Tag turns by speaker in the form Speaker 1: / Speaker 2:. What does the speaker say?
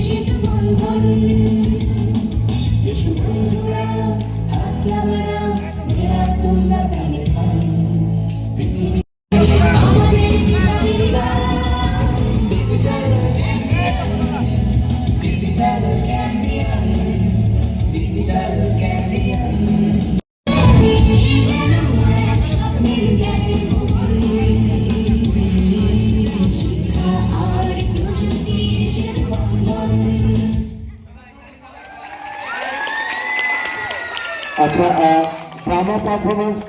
Speaker 1: সেতু বন্ধন। এসো বন্ধুরা, হাতটা বাড়াও, মেলাও তোমরা প্রাণে প্রাণ। পৃথিবী আমাদের digital campaign, digital campaign, digital campaign. যেন এক স্বপ্নের জ্ঞানের ভুবন। শিক্ষা আর প্রযুক্তি সেতু বন্ধন।
Speaker 2: আচ্ছা, ড্রামা পারফরমেন্স